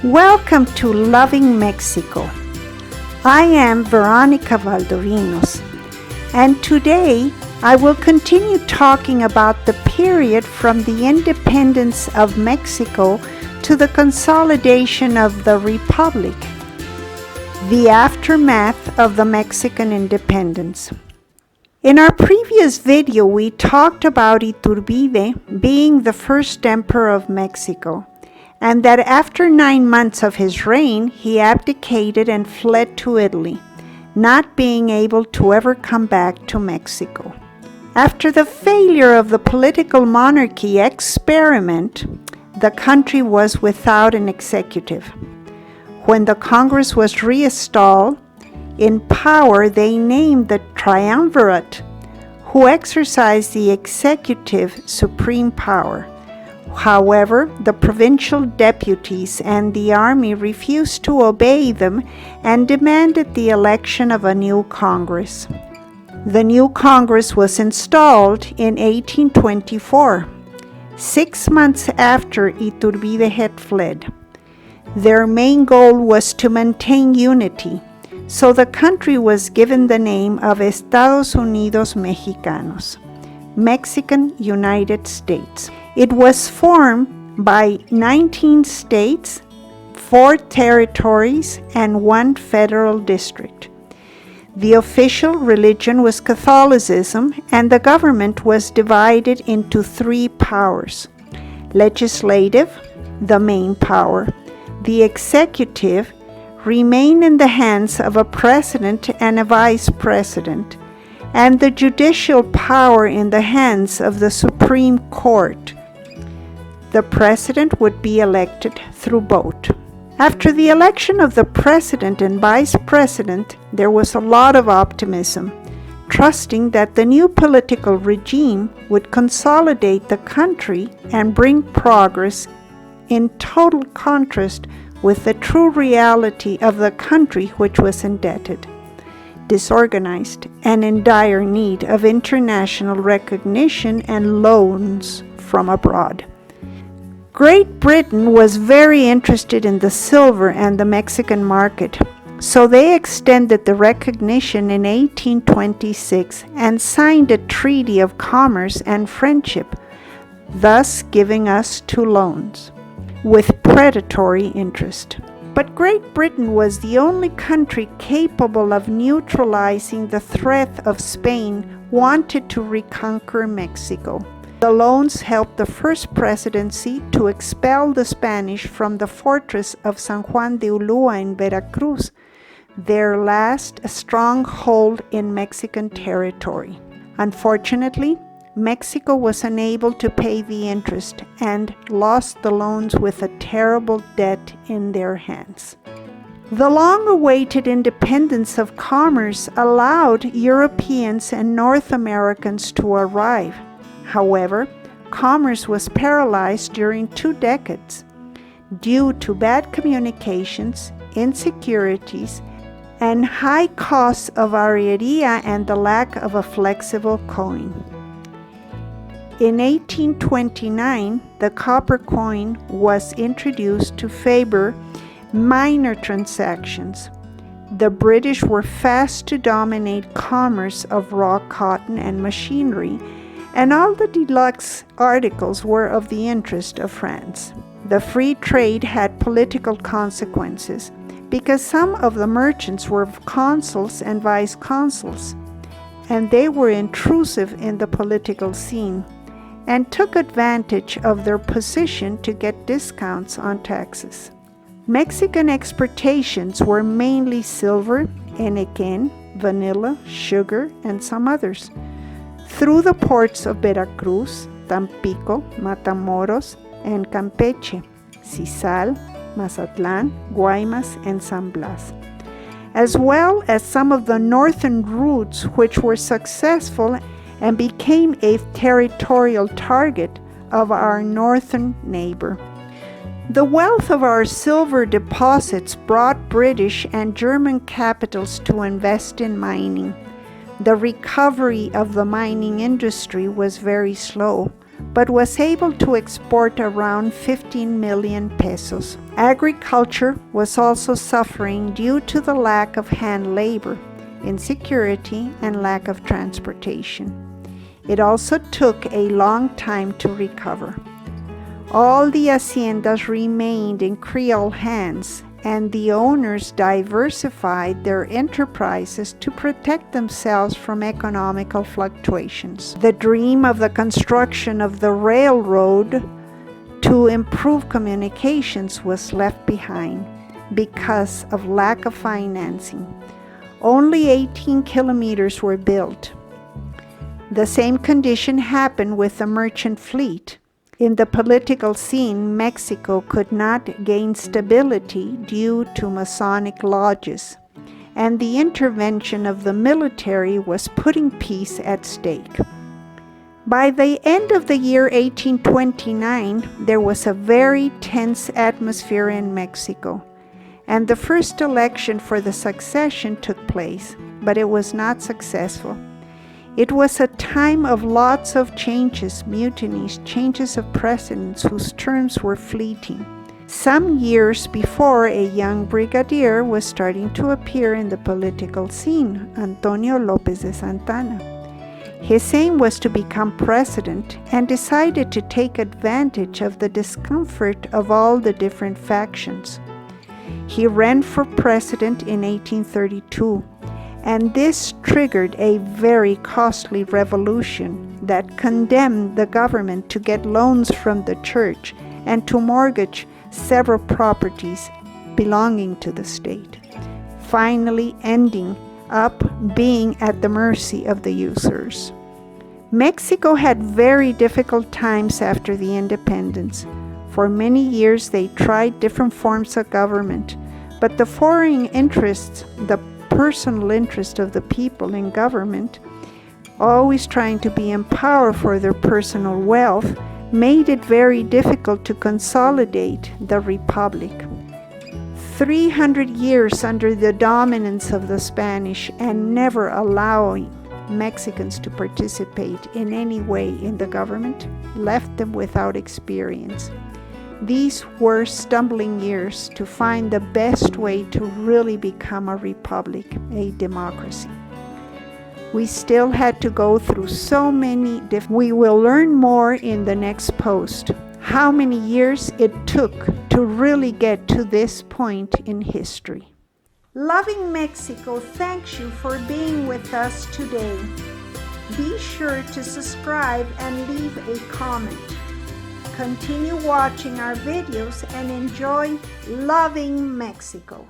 Welcome to Loving Mexico. I am Veronica Valdovinos, and today I will continue talking about the period from the independence of Mexico to the consolidation of the Republic, the aftermath of the Mexican independence. In our previous video, we talked about Iturbide being the first emperor of Mexico, and that after 9 months of his reign, he abdicated and fled to Italy, not being able to ever come back to Mexico. After the failure of the political monarchy experiment, the country was without an executive. When the Congress was reinstalled in power, they named the triumvirate, who exercised the executive supreme power. However, the provincial deputies and the army refused to obey them and demanded the election of a new Congress. The new Congress was installed in 1824, 6 months after Iturbide had fled. Their main goal was to maintain unity, so the country was given the name of Estados Unidos Mexicanos, Mexican United States. It was formed by 19 states, 4 territories, and 1 federal district. The official religion was Catholicism, and the government was divided into 3 powers: legislative, the main power; the executive remained in the hands of a president and a vice president, and the judicial power in the hands of the Supreme Court. The president would be elected through vote. After the election of the president and vice president, there was a lot of optimism, trusting that the new political regime would consolidate the country and bring progress, in total contrast with the true reality of the country, which was indebted, disorganized, and in dire need of international recognition and loans from abroad. Great Britain was very interested in the silver and the Mexican market, so they extended the recognition in 1826 and signed a treaty of commerce and friendship, thus giving us 2 loans, with predatory interest. But Great Britain was the only country capable of neutralizing the threat of Spain wanted to reconquer Mexico. The loans helped the first presidency to expel the Spanish from the fortress of San Juan de Ulúa in Veracruz, their last stronghold in Mexican territory. Unfortunately, Mexico was unable to pay the interest and lost the loans with a terrible debt in their hands. The long-awaited independence of commerce allowed Europeans and North Americans to arrive. However, commerce was paralyzed during 2 decades due to bad communications, insecurities, and high costs of arriería and the lack of a flexible coin. In 1829, the copper coin was introduced to favor minor transactions. The British were fast to dominate commerce of raw cotton and machinery, and all the deluxe articles were of the interest of France. The free trade had political consequences because some of the merchants were consuls and vice-consuls, and they were intrusive in the political scene and took advantage of their position to get discounts on taxes. Mexican exportations were mainly silver, henequen, vanilla, sugar, and some others, through the ports of Veracruz, Tampico, Matamoros, and Campeche, Sisal, Mazatlán, Guaymas, and San Blas, as well as some of the northern routes which were successful and became a territorial target of our northern neighbor. The wealth of our silver deposits brought British and German capitals to invest in mining. The recovery of the mining industry was very slow, but was able to export around 15 million pesos. Agriculture was also suffering due to the lack of hand labor, insecurity, and lack of transportation. It also took a long time to recover. All the haciendas remained in Creole hands, and the owners diversified their enterprises to protect themselves from economical fluctuations. The dream of the construction of the railroad to improve communications was left behind because of lack of financing. Only 18 kilometers were built. The same condition happened with the merchant fleet. In the political scene, Mexico could not gain stability due to Masonic lodges, and the intervention of the military was putting peace at stake. By the end of the year 1829, there was a very tense atmosphere in Mexico, and the first election for the succession took place, but it was not successful. It was a time of lots of changes, mutinies, changes of presidents whose terms were fleeting. Some years before, a young brigadier was starting to appear in the political scene, Antonio López de Santana. His aim was to become president and decided to take advantage of the discomfort of all the different factions. He ran for president in 1832. And this triggered a very costly revolution that condemned the government to get loans from the church and to mortgage several properties belonging to the state, finally ending up being at the mercy of the usurers. Mexico had very difficult times after the independence. For many years they tried different forms of government, but the foreign interests, the personal interest of the people in government, always trying to be in power for their personal wealth, made it very difficult to consolidate the republic. 300 years under the dominance of the Spanish and never allowing Mexicans to participate in any way in the government left them without experience. These were stumbling years to find the best way to really become a republic, a democracy. We still had to go through so many We will learn more in the next post, how many years it took to really get to this point in history. Loving Mexico thanks you for being with us today. Be sure to subscribe and leave a comment. Continue watching our videos and enjoy loving Mexico.